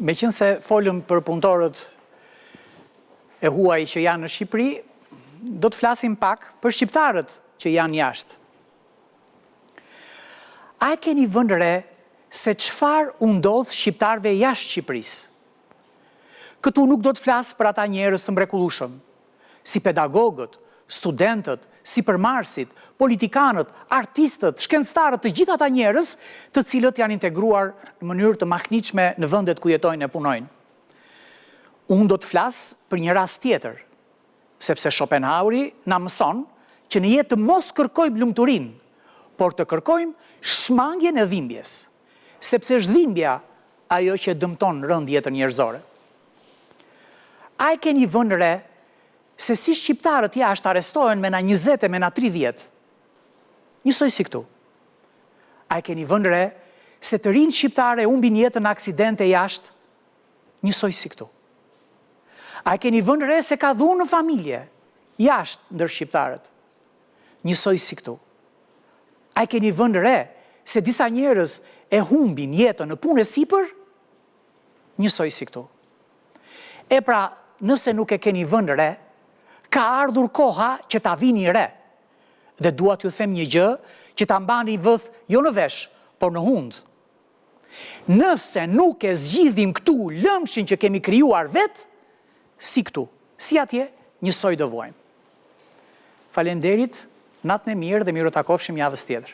Me qenë se folëm për punëtorët e huaj që janë në Shqipëri, do të flasim pak për shqiptarët që janë jashtë. A e keni vënë re se çfarë u ndodh shqiptarëve jashtë Shqipërisë? Këtu nuk do të flas për ata njerëz të mrekullueshëm, si pedagogët, studentët, sipërmarrësit, politikanët, artistët, shkencëtarët, të gjithë ata njerëz të cilët janë integruar në mënyrë të mahniqme në vendet ku jetojnë e punojnë. Unë do të flas për një rast tjetër, sepse Schopenhaueri na mëson që në jetë të mos kërkojmë lumturinë, por të kërkojmë shmangjen e dhimbjes, sepse është dhimbja ajo që dëmton rëndjetën njerëzore. A e keni vënë re se si shqiptarët jashtë arrestohen me na 20 e me na 30? Njësoj si këtu. A e keni vënë re se të rinjtë shqiptare humbin jetën në aksidente jashtë? Njësoj si këtu. A e keni vënë re se ka dhunë në familje jashtë ndër shqiptarët? Njësoj si këtu. A e keni vënë re se disa njerëz e humbin jetën në punë e sipër? Njësoj si këtu. E pra, nëse nuk e keni vënë re, ka ardhur koha që ta vini re. Dhe dua t'ju them një gjë që ta mbani vëth jo në vesh, por në hund. Nëse nuk e zgjidhim këtu lëmshin që kemi krijuar vetë, si këtu, si atje, njësoj do vuajmë. Faleminderit, natën e mirë dhe miru takofshim javës tjetër.